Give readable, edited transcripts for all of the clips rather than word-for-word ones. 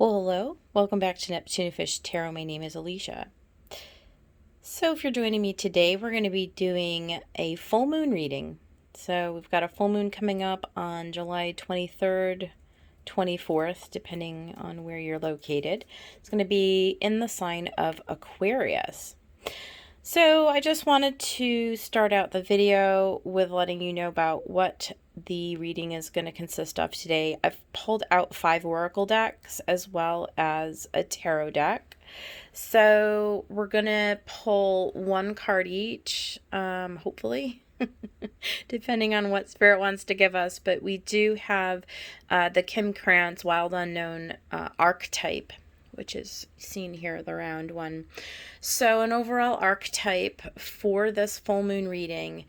Well, hello. Welcome back to Neptune Fish Tarot. My name is Alicia. So if you're joining me today, we're going to be doing a full moon reading. So we've got a full moon coming up on July 23rd, 24th, depending on where you're located. It's going to be in the sign of Aquarius. So I just wanted to start out the video with letting you know about what the reading is going to consist of today. I've pulled out 5 oracle decks as well as a tarot deck. So we're going to pull 1 card each, hopefully, depending on what Spirit wants to give us. But we do have the Krans Wild Unknown archetype, which is seen here, the round one. So an overall archetype for this full moon reading,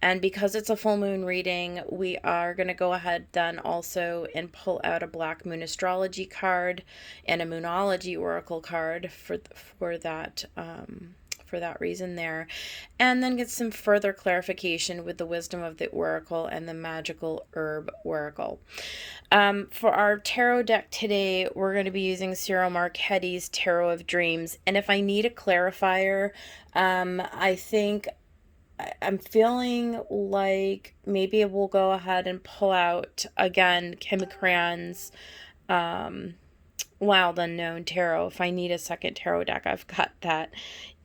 and because it's a full moon reading, we are going to go ahead then also and pull out a Black Moon Astrology card and a Moonology Oracle card for that reason there, and then get some further clarification with the Wisdom of the Oracle and the Magickal Herb Oracle. For our tarot deck today, we're going to be using Ciro Marchetti's Tarot of Dreams, and if I need a clarifier, I think I'm feeling like maybe we'll go ahead and pull out again Kran's Wild Unknown Tarot. If I need a second tarot deck, I've got that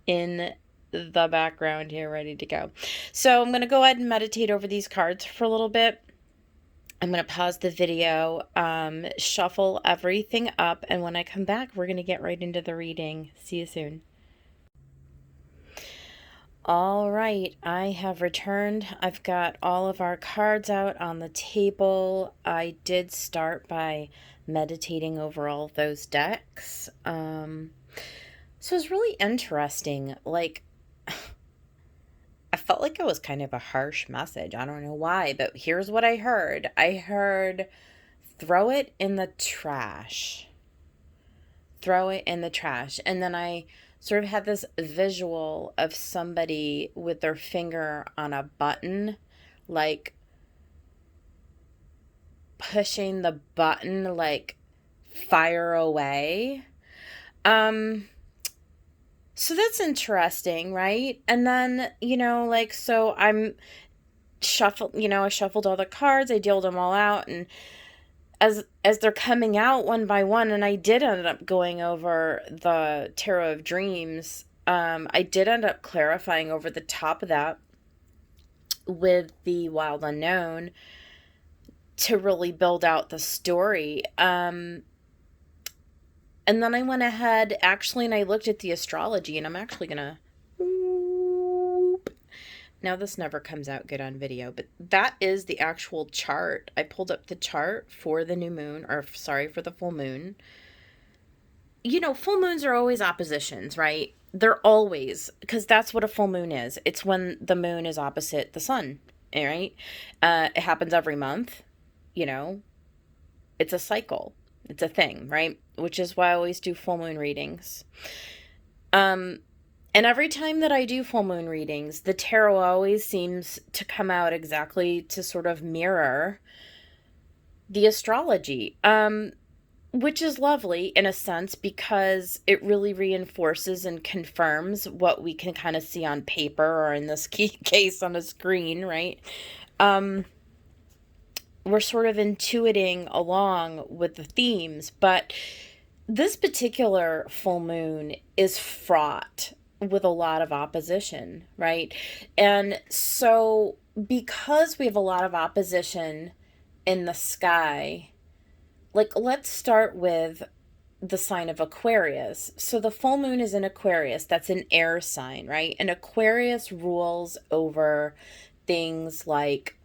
in the background here ready to go. So I'm going to go ahead and meditate over these cards for a little bit. I'm going to pause the video, shuffle everything up, and when I come back, we're going to get right into the reading. See you soon. All right, I have returned. I've got all of our cards out on the table. I did start by meditating over all of those decks. So it's really interesting. Like, I felt like it was kind of a harsh message. I don't know why, but here's what I heard. I heard, throw it in the trash. Throw it in the trash. And then I sort of had this visual of somebody with their finger on a button, like pushing the button, like fire away. So that's interesting, right? And then, so I shuffled all the cards, I dealt them all out, and as they're coming out one by one, and I did end up going over the Tarot of Dreams, I did end up clarifying over the top of that with the Wild Unknown to really build out the story. And then I went ahead, actually, and I looked at the astrology, and I'm actually going to... Now, this never comes out good on video, but that is the actual chart. I pulled up the chart for the new moon, for the full moon. Full moons are always oppositions, right? They're always, because that's what a full moon is. It's when the moon is opposite the sun, right? It happens every month, It's a cycle. It's a thing, right? Which is why I always do full moon readings. And every time that I do full moon readings, the tarot always seems to come out exactly to sort of mirror the astrology, which is lovely in a sense because it really reinforces and confirms what we can kind of see on paper or in this case on a screen, right? We're sort of intuiting along with the themes, but this particular full moon is fraught with a lot of opposition, right? And so because we have a lot of opposition in the sky, let's start with the sign of Aquarius. So the full moon is in Aquarius. That's an air sign, right? And Aquarius rules over things like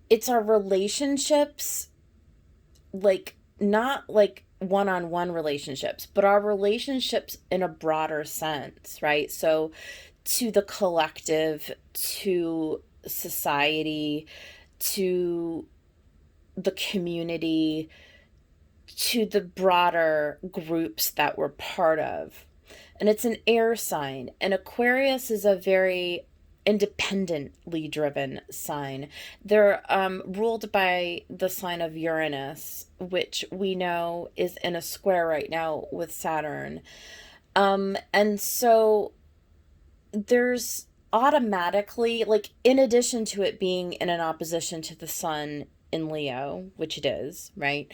it's our relationships, not one-on-one relationships, but our relationships in a broader sense, right? So to the collective, to society, to the community, to the broader groups that we're part of. And it's an air sign. And Aquarius is a very independently driven sign. They're ruled by the sign of Uranus, which we know is in a square right now with Saturn. And so there's automatically, like, in addition to it being in an opposition to the sun in Leo, which it is, right?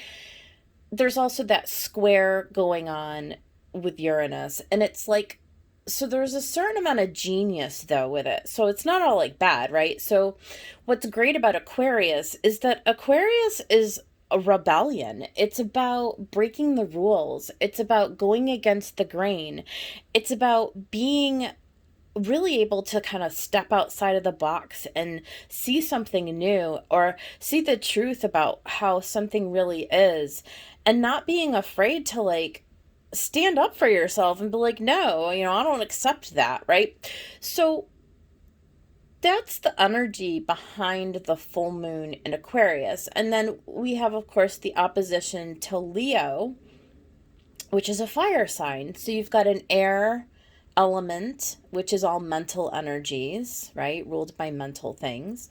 There's also that square going on with Uranus. And it's like, so there's a certain amount of genius though with it. So it's not all like bad, right? So what's great about Aquarius is that Aquarius is a rebellion. It's about breaking the rules. It's about going against the grain. It's about being really able to kind of step outside of the box and see something new, or see the truth about how something really is, and not being afraid to like stand up for yourself and be like, no, I don't accept that, right? So that's the energy behind the full moon in Aquarius. And then we have, of course, the opposition to Leo, which is a fire sign. So you've got an air element, which is all mental energies, right? Ruled by mental things.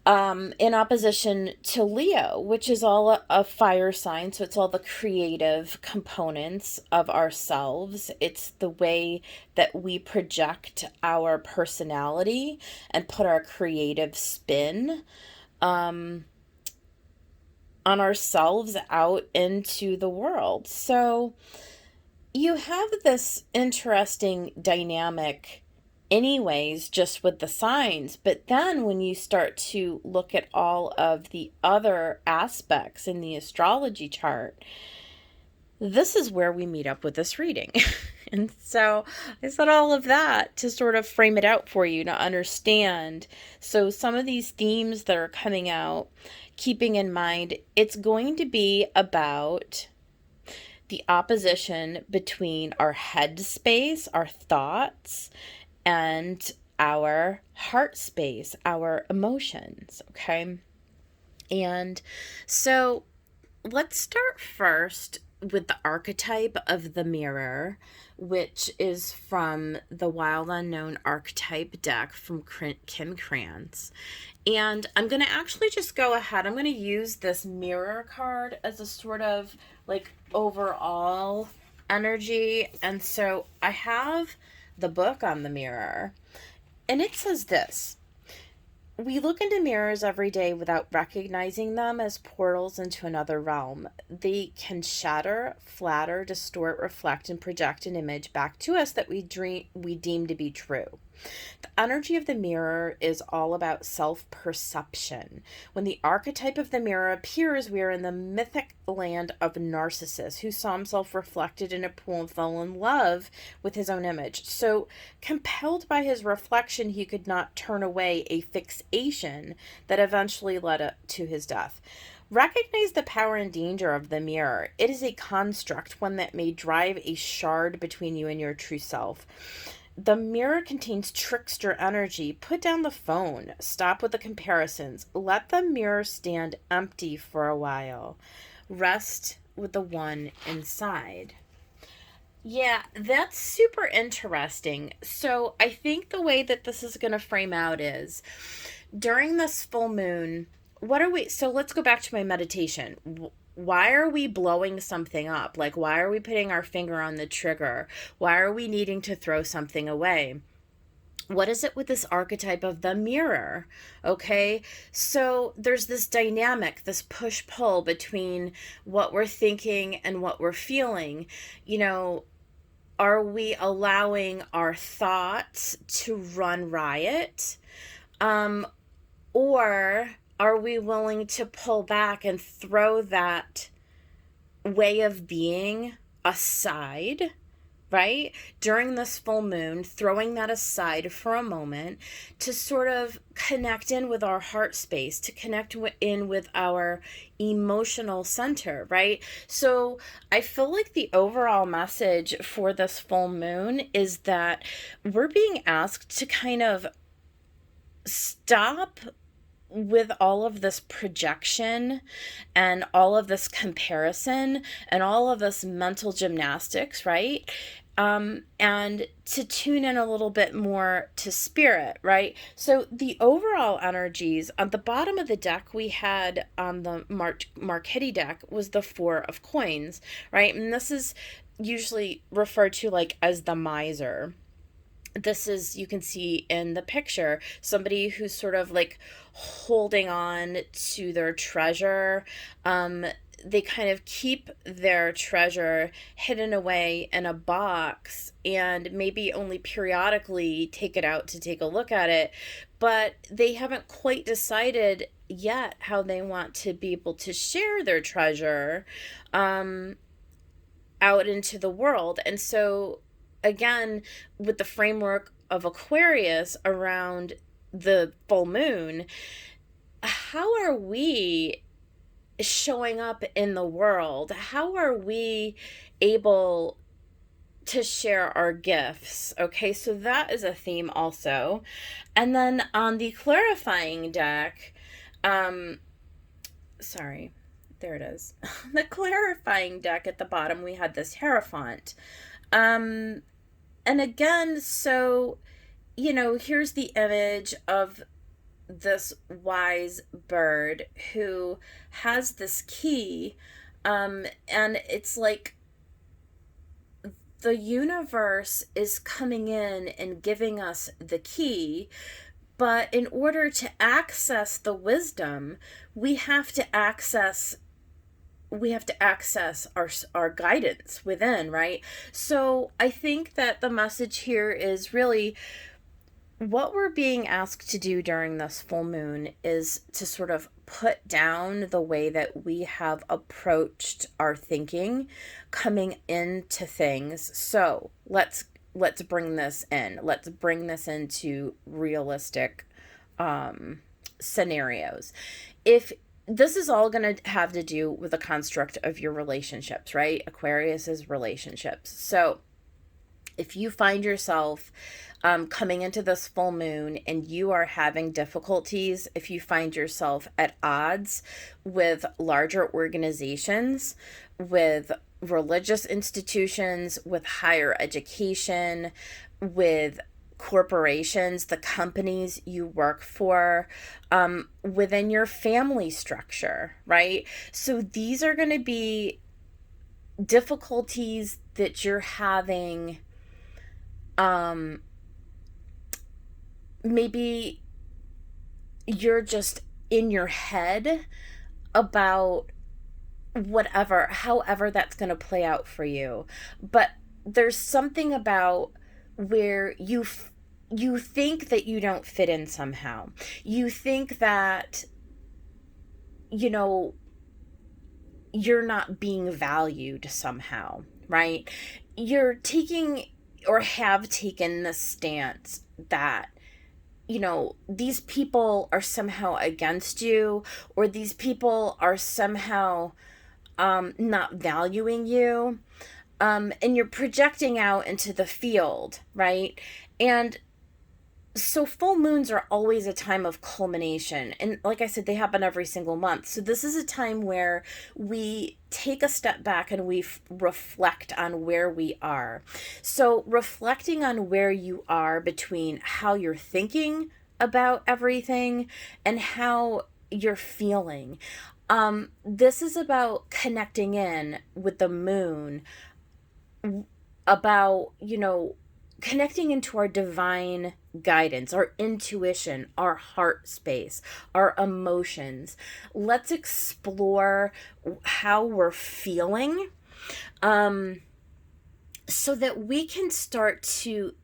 In opposition to Leo, which is all a fire sign. So it's all the creative components of ourselves. It's the way that we project our personality and put our creative spin on ourselves out into the world. So you have this interesting dynamic anyways, just with the signs. But then when you start to look at all of the other aspects in the astrology chart, this is where we meet up with this reading. And so I said all of that to sort of frame it out for you to understand. So some of these themes that are coming out, keeping in mind, it's going to be about the opposition between our head space, our thoughts, and our heart space, our emotions, okay? And so let's start first with the archetype of the mirror, which is from the Wild Unknown Archetype deck from Kim Krans. And I'm going to actually just go ahead. I'm going to use this mirror card as a sort of like overall energy. And so I have the book on the mirror, and it says this: we look into mirrors every day without recognizing them as portals into another realm. They can shatter, flatter, distort, reflect, and project an image back to us that we deem to be true. The energy of the mirror is all about self-perception. When the archetype of the mirror appears, we are in the mythic land of Narcissus, who saw himself reflected in a pool and fell in love with his own image. So, compelled by his reflection, he could not turn away, a fixation that eventually led up to his death. Recognize the power and danger of the mirror. It is a construct, one that may drive a shard between you and your true self. The mirror contains trickster energy. Put down the phone. Stop with the comparisons. Let the mirror stand empty for a while. Rest with the one inside. Yeah, that's super interesting. So I think the way that this is going to frame out is during this full moon, so let's go back to my meditation. Why are we blowing something up? Like, why are we putting our finger on the trigger? Why are we needing to throw something away? What is it with this archetype of the mirror? Okay, so there's this dynamic, this push-pull between what we're thinking and what we're feeling. Are we allowing our thoughts to run riot? Or are we willing to pull back and throw that way of being aside, right? During this full moon, throwing that aside for a moment to sort of connect in with our heart space, to connect in with our emotional center, right? So I feel like the overall message for this full moon is that we're being asked to kind of stop with all of this projection and all of this comparison and all of this mental gymnastics, right? and to tune in a little bit more to spirit, right? So the overall energies on the bottom of the deck we had on the Marchetti deck was the Four of Coins, right? And this is usually referred to like as the miser. This is, you can see in the picture, somebody who's sort of like holding on to their treasure. They kind of keep their treasure hidden away in a box and maybe only periodically take it out to take a look at it, but they haven't quite decided yet how they want to be able to share their treasure out into the world. And so again, with the framework of Aquarius around the full moon, how are we showing up in the world? How are we able to share our gifts? Okay, so that is a theme also. And then on the clarifying deck, sorry, there it is. The clarifying deck at the bottom, we had this Hierophant. And again, so, you know, here's the image of this wise bird who has this key, and it's like the universe is coming in and giving us the key, but in order to access the wisdom, we have to access our guidance within, right? So I think that the message here is really what we're being asked to do during this full moon is to sort of put down the way that we have approached our thinking coming into things. So let's bring this in. Let's bring this into realistic scenarios. If this is all going to have to do with the construct of your relationships, right? Aquarius is relationships. So if you find yourself coming into this full moon and you are having difficulties, if you find yourself at odds with larger organizations, with religious institutions, with higher education, with corporations, the companies you work for, within your family structure, right? So these are going to be difficulties that you're having. Maybe you're just in your head about however that's going to play out for you. But there's something about where you think that you don't fit in somehow. You think that, you know, you're not being valued somehow, right? You're taking or have taken the stance that, you know, these people are somehow against you, or these people are somehow not valuing you. And you're projecting out into the field, right? And so full moons are always a time of culmination. And like I said, they happen every single month. So this is a time where we take a step back and we reflect on where we are. So reflecting on where you are between how you're thinking about everything and how you're feeling. This is about connecting in with the moon, about, you know, connecting into our divine guidance, our intuition, our heart space, our emotions. Let's explore how we're feeling, so that we can start to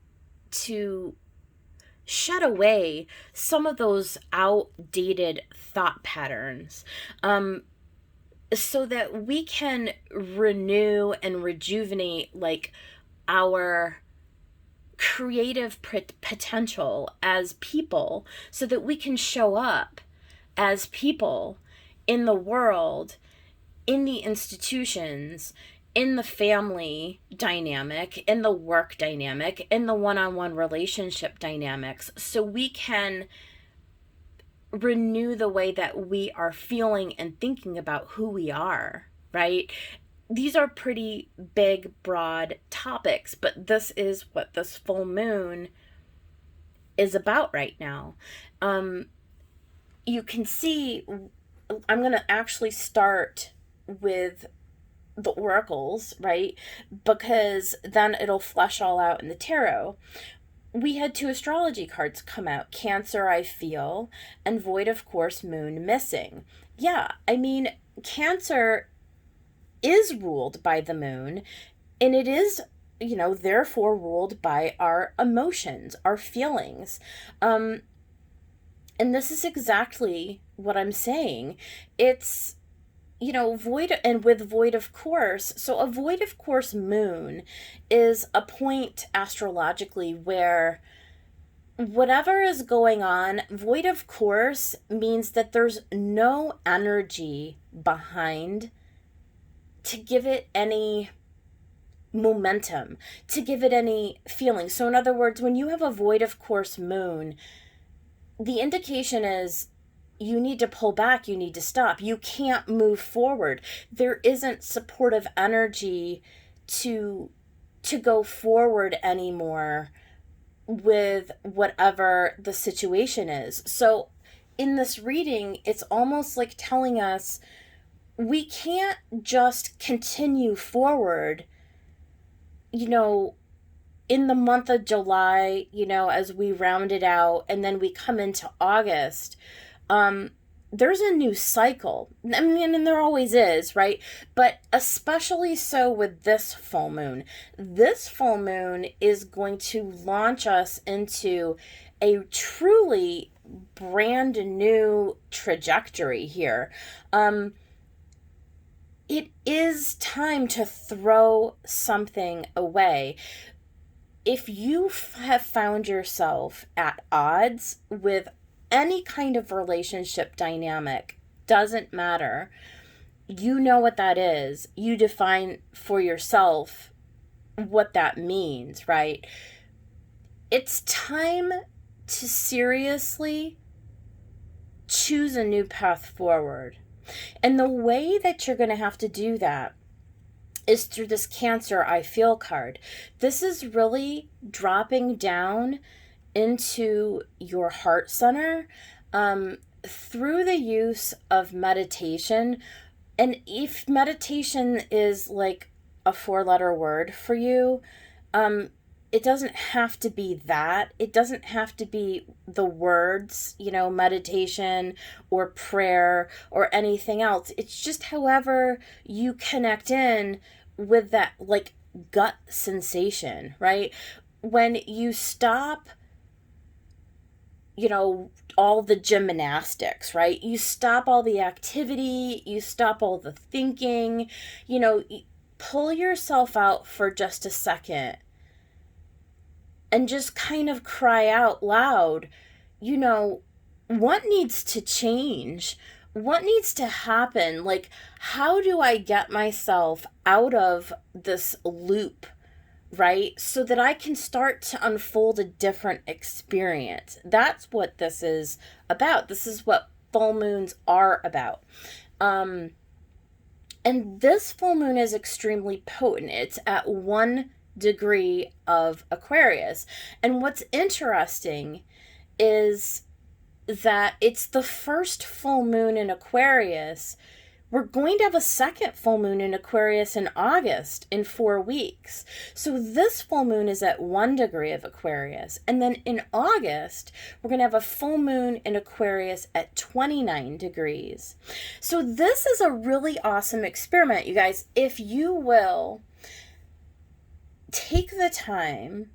shed away some of those outdated thought patterns, so that we can renew and rejuvenate like our creative potential as people, so that we can show up as people in the world, in the institutions, in the family dynamic, in the work dynamic, in the one-on-one relationship dynamics, so we can renew the way that we are feeling and thinking about who we are, right? these are pretty big, broad topics, but this is what this full moon is about right now. You can see, I'm going to actually start with the oracles, right? Because then it'll flesh all out in the tarot. We had 2 astrology cards come out. Cancer, I feel, and Void of Course, Moon, Missing. Yeah, I mean, Cancer is ruled by the moon, and it is, therefore ruled by our emotions, our feelings. And this is exactly what I'm saying. It's, void, and with Void of Course. So a Void of Course moon is a point astrologically where whatever is going on, Void of Course means that there's no energy behind to give it any momentum, to give it any feeling. So in other words, when you have a Void of Course moon, the indication is you need to pull back, you need to stop. You can't move forward. There isn't supportive energy to go forward anymore with whatever the situation is. So in this reading, it's almost like telling us we can't just continue forward, in the month of July, as we round it out, and then we come into August. There's a new cycle. I mean, and there always is, right? But especially so with this full moon. This full moon is going to launch us into a truly brand new trajectory here. It is time to throw something away. If you have found yourself at odds with any kind of relationship dynamic, doesn't matter. You know what that is. You define for yourself what that means, right? It's time to seriously choose a new path forward. And the way that you're going to have to do that is through this Cancer I Feel card. This is really dropping down into your heart center through the use of meditation. And if meditation is like a 4-letter word for you, it doesn't have to be that. It doesn't have to be the words, meditation or prayer or anything else. It's just however you connect in with that like gut sensation, right? When you stop, all the gymnastics, right? You stop all the activity, you stop all the thinking, pull yourself out for just a second and just kind of cry out loud, what needs to change? What needs to happen? Like, how do I get myself out of this loop, right? So that I can start to unfold a different experience. That's what this is about. This is what full moons are about. And this full moon is extremely potent. It's at 1 degree of Aquarius. And what's interesting is that it's the first full moon in Aquarius. We're going to have a second full moon in Aquarius in August in 4 weeks. So this full moon is at 1 degree of Aquarius. And then in August, we're going to have a full moon in Aquarius at 29 degrees. So this is a really awesome experiment, you guys. If you will take the time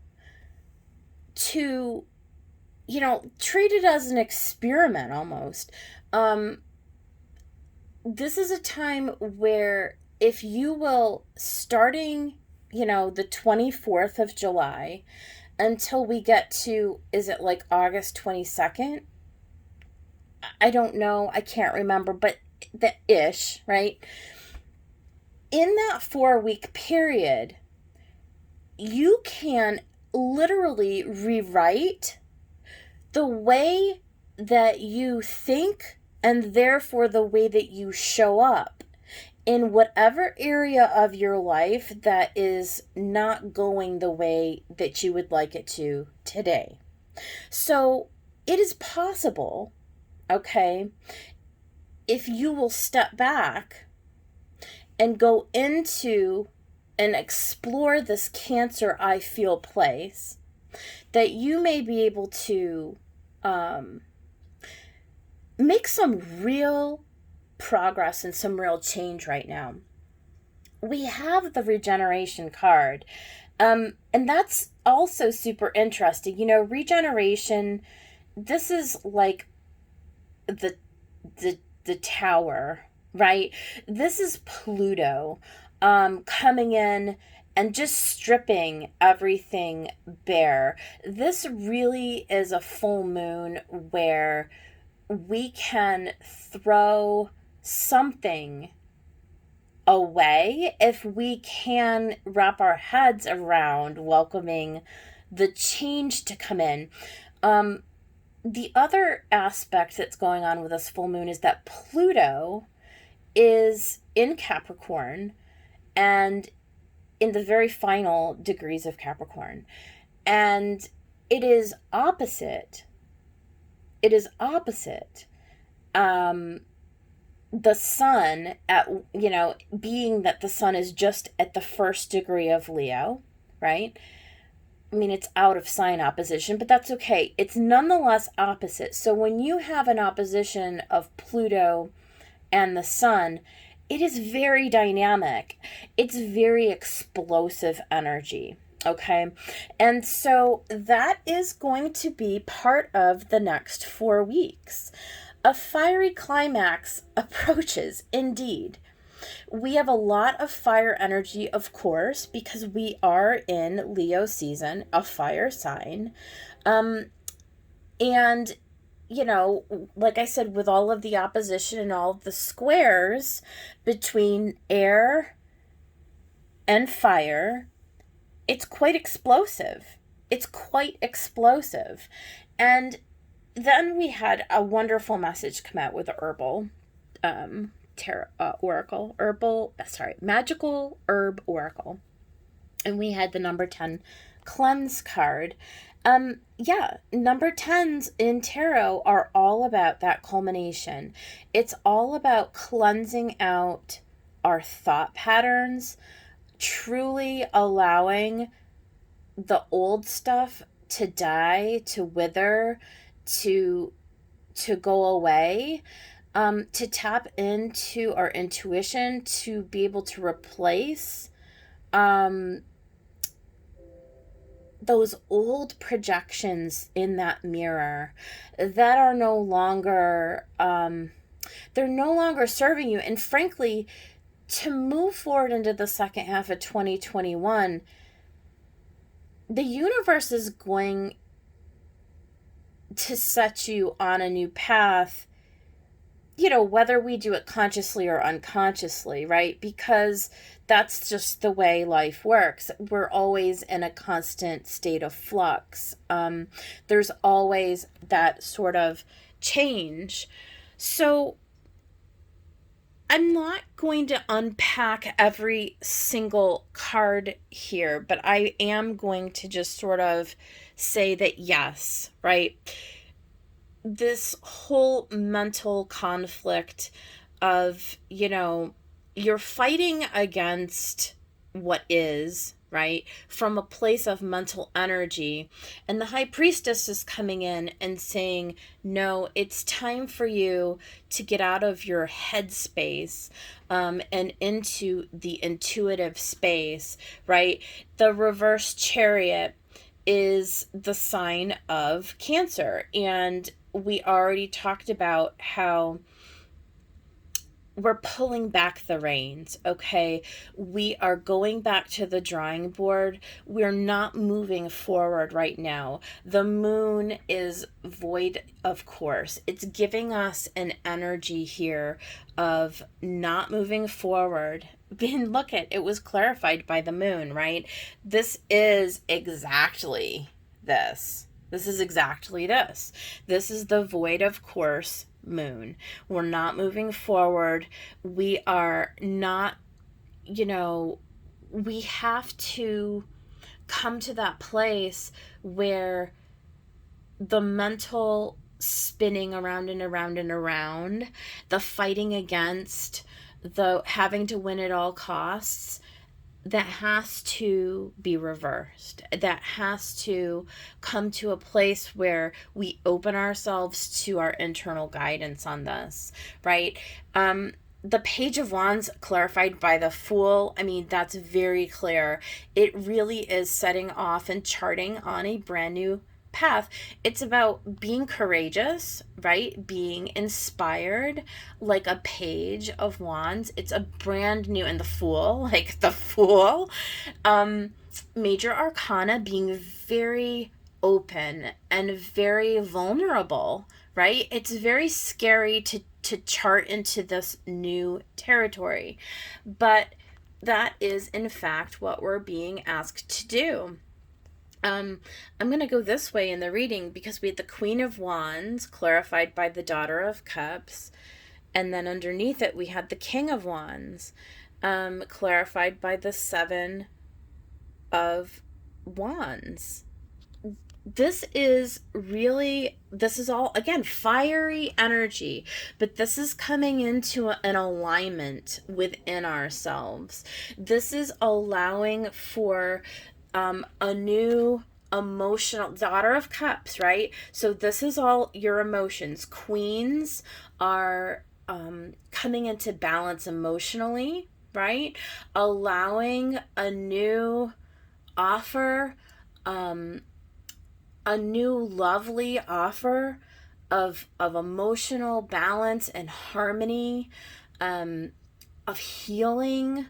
to, treat it as an experiment almost. This is a time where if you will, starting, the 24th of July until we get to, is it like August 22nd? I don't know. I can't remember, but the ish, right? In that 4-week period, you can literally rewrite the way that you think and therefore the way that you show up in whatever area of your life that is not going the way that you would like it to today. So it is possible, okay, if you will step back and go into and explore this Cancer I feel place, that you may be able to make some real progress and some real change right now. We have the regeneration card, and that's also super interesting. You know, regeneration, this is like the tower, right? This is Pluto coming in and just stripping everything bare. This really is a full moon where we can throw something away if we can wrap our heads around welcoming the change to come in. The other aspect that's going on with this full moon is that Pluto is in Capricorn and in the very final degrees of Capricorn. And it is opposite. It is opposite the sun at, you know, being that the sun is just at the first degree of Leo, right? I mean, it's out of sign opposition, but that's okay. It's nonetheless opposite. So when you have an opposition of Pluto and the sun, it is very dynamic. It's very explosive energy, okay? And so that is going to be part of the next 4 weeks. A fiery climax approaches, indeed. We have a lot of fire energy, of course, because we are in Leo season, a fire sign. And, you know, like I said, with all of the opposition and all of the squares between air and fire, it's quite explosive. It's quite explosive. And then we had a wonderful message come out with the herbal Magickal herb oracle, and we had the number 10 cleanse card. Number 10s in tarot are all about that culmination. It's all about cleansing out our thought patterns, truly allowing the old stuff to die, to wither, to go away, to tap into our intuition, to be able to replace those old projections in that mirror that are no longer they're no longer serving you. And frankly, to move forward into the second half of 2021, the universe is going to set you on a new path, you know, whether we do it consciously or unconsciously, right? Because that's just the way life works. We're always in a constant state of flux. There's always that sort of change. So I'm not going to unpack every single card here, but I am going to just sort of say that yes, right? This whole mental conflict of, you know, you're fighting against what is, right? From a place of mental energy. And the High Priestess is coming in and saying, no, it's time for you to get out of your head space and into the intuitive space, right? The reverse Chariot is the sign of Cancer. And we already talked about how we're pulling back the reins, okay? We are going back to the drawing board. We're not moving forward right now. The moon is void, of course. It's giving us an energy here of not moving forward. And look at, it was clarified by the moon, right? This is exactly this. This is exactly this. This is the void, of course, moon. We're not moving forward. We are not, we have to come to that place where the mental spinning around and around and around, the fighting against, the having to win at all costs, that has to be reversed. That has to come to a place where we open ourselves to our internal guidance on this, right? The Page of Wands clarified by the Fool, I mean, that's very clear. It really is setting off and charting on a brand new path. It's about being courageous, right? Being inspired, like a Page of Wands. It's a brand new, and the Fool, like the Fool. Major Arcana being very open and very vulnerable, right? It's very scary to chart into this new territory. But that is, in fact, what we're being asked to do. I'm going to go this way in the reading because we had the Queen of Wands clarified by the Daughter of Cups. And then underneath it, we had the King of Wands clarified by the Seven of Wands. This is all, again, fiery energy, but this is coming into an alignment within ourselves. This is allowing for a new emotional Daughter of Cups, right? So this is all your emotions. Queens are coming into balance emotionally, right? Allowing a new offer, a new lovely offer of emotional balance and harmony, of healing,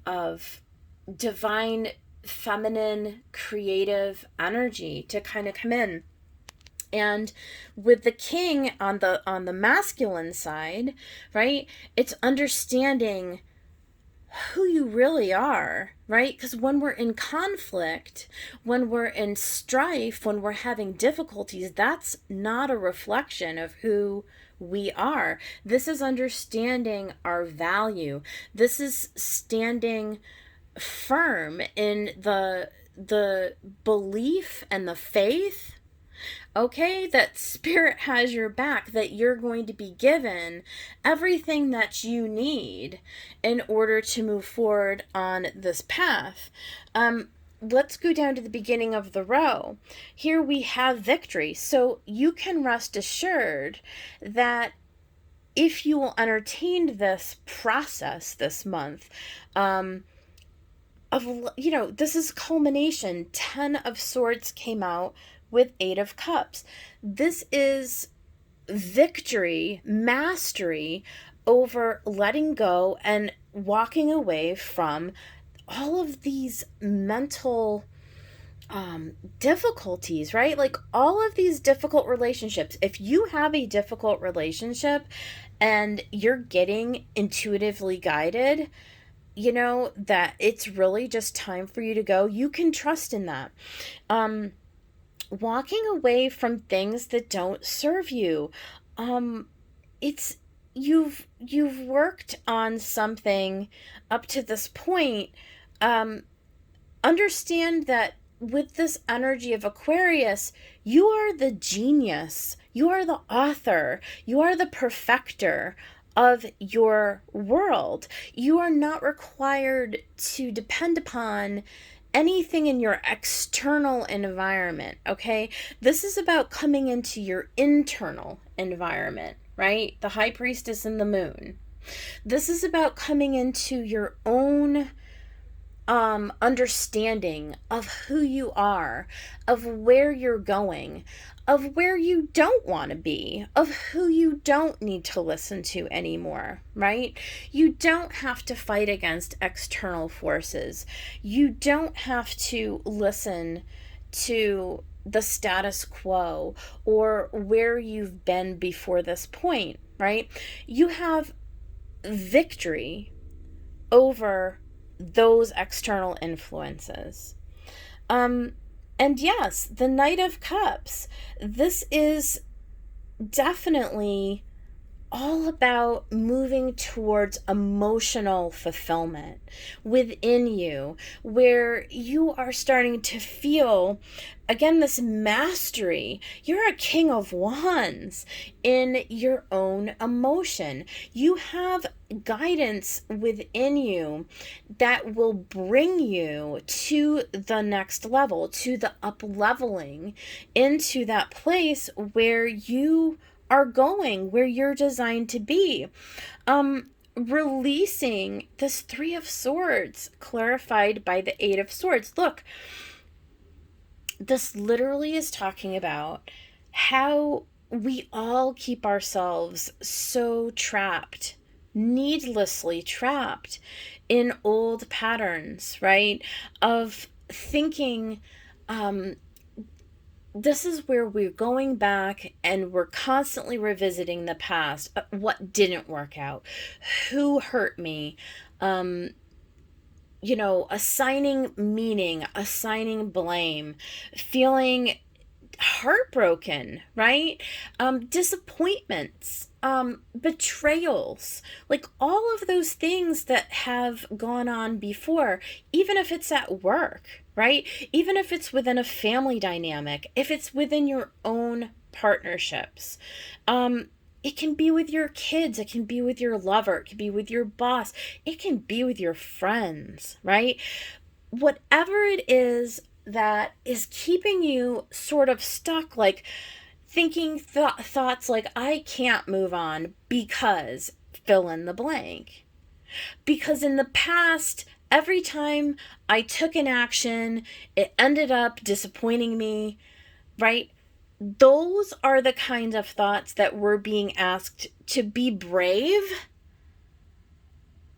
of divine feminine creative energy to kind of come in. And with the King on the masculine side, right, it's understanding who you really are, right? Because when we're in conflict, when we're in strife, when we're having difficulties, that's not a reflection of who we are. This is understanding our value. This is standing firm in the belief and the faith, okay, that Spirit has your back, that you're going to be given everything that you need in order to move forward on this path. Let's go down to the beginning of the row. Here we have victory. So you can rest assured that if you will entertain this process this month, this is culmination. 10 of Swords came out with 8 of Cups. This is victory, mastery over letting go and walking away from all of these mental difficulties, right? Like all of these difficult relationships. If you have a difficult relationship and you're getting intuitively guided, that it's really just time for you to go, you can trust in that. Walking away from things that don't serve you. It's you've worked on something up to this point. Understand that with this energy of Aquarius, you are the genius, you are the author, you are the perfecter of your world. You are not required to depend upon anything in your external environment, okay? This is about coming into your internal environment, right? The High Priestess and the Moon. This is about coming into your own understanding of who you are, of where you're going, of where you don't want to be, of who you don't need to listen to anymore, right? You don't have to fight against external forces. You don't have to listen to the status quo or where you've been before this point, right? You have victory over those external influences. And yes, the Knight of Cups, this is definitely all about moving towards emotional fulfillment within you, where you are starting to feel, again, this mastery. You're a king of wands in your own emotion. You have guidance within you that will bring you to the next level, to the up leveling, into that place where you are going, where you're designed to be. Releasing this Three of Swords, clarified by the Eight of Swords. Look, this literally is talking about how we all keep ourselves so trapped, needlessly trapped in old patterns, right? Of thinking, this is where we're going back and we're constantly revisiting the past. What didn't work out? Who hurt me? Assigning meaning, assigning blame, feeling heartbroken, right? Disappointments, betrayals, like all of those things that have gone on before, even if it's at work, right? Even if it's within a family dynamic, if it's within your own partnerships, it can be with your kids, it can be with your lover, it can be with your boss, it can be with your friends, right? Whatever it is that is keeping you sort of stuck, like thinking thoughts like, I can't move on because fill in the blank. Because in the past, every time I took an action, it ended up disappointing me, right? Those are the kinds of thoughts that we're being asked to be brave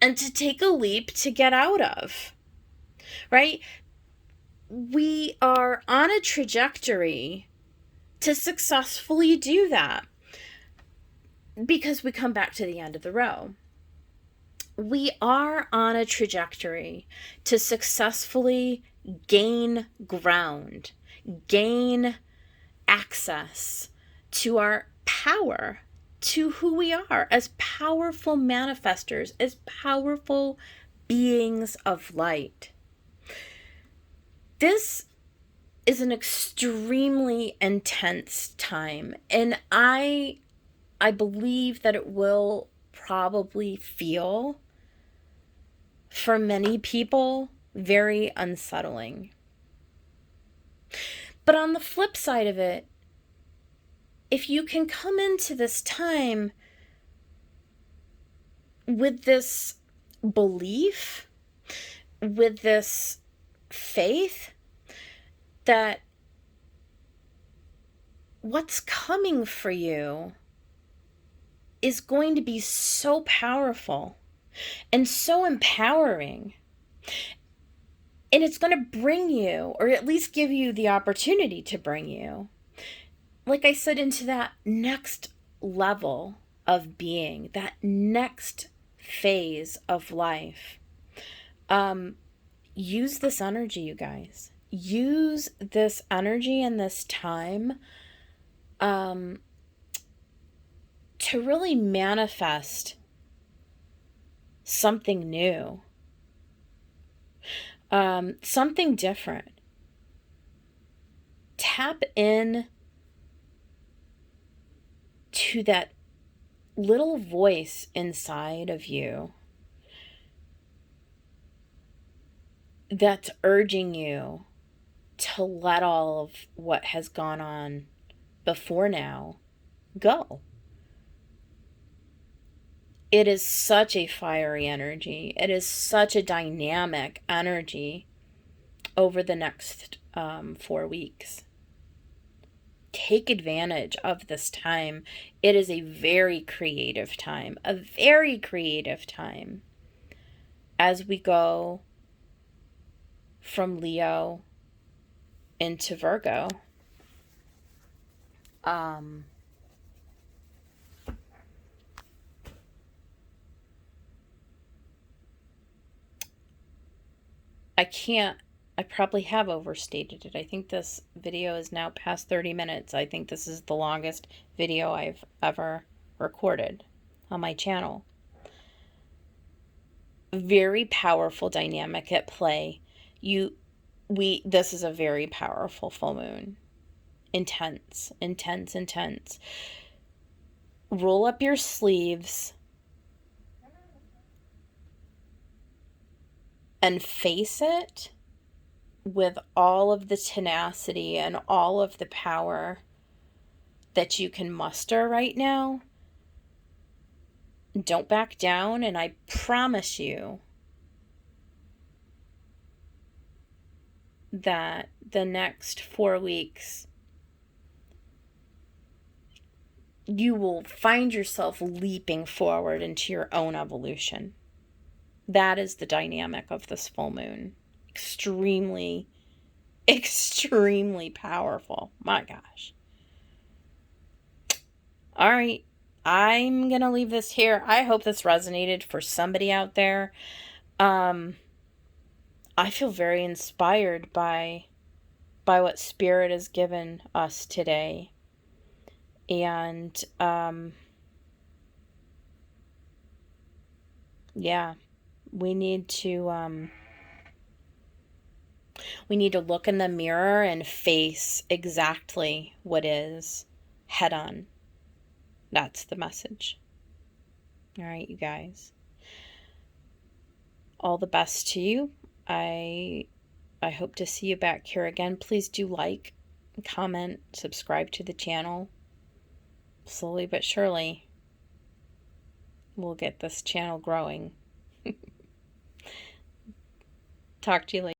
and to take a leap to get out of, right? We are on a trajectory to successfully do that, because we come back to the end of the row. We are on a trajectory to successfully gain ground, gain access to our power, to who we are as powerful manifestors, as powerful beings of light. This is an extremely intense time, and I believe that it will probably feel, for many people, very unsettling. But on the flip side of it, if you can come into this time with this belief, with this faith that what's coming for you is going to be so powerful and so empowering, and it's going to bring you, or at least give you the opportunity to bring you, like I said, into that next level of being, that next phase of life. Use this energy, you guys. Use this energy and this time to really manifest something new, something different. Tap in to that little voice inside of you that's urging you to let all of what has gone on before now go. It is such a fiery energy. It is such a dynamic energy over the next 4 weeks. Take advantage of this time. It is a very creative time, as we go from Leo into Virgo. I probably have overstated it. I think this video is now past 30 minutes. I think this is the longest video I've ever recorded. on my channel. Very powerful dynamic at play. This is a very powerful full moon. Intense, intense, intense. Roll up your sleeves and face it with all of the tenacity and all of the power that you can muster right now. Don't back down, and I promise you that the next 4 weeks you will find yourself leaping forward into your own evolution. That is the dynamic of this full moon. Extremely, extremely powerful. My gosh. All right. I'm going to leave this here. I hope this resonated for somebody out there. I feel very inspired by what Spirit has given us today. And, yeah, we need to look in the mirror and face exactly what is head on. That's the message. All right, you guys. All the best to you. I hope to see you back here again. Please do like, comment, subscribe to the channel. Slowly but surely, we'll get this channel growing. Talk to you later.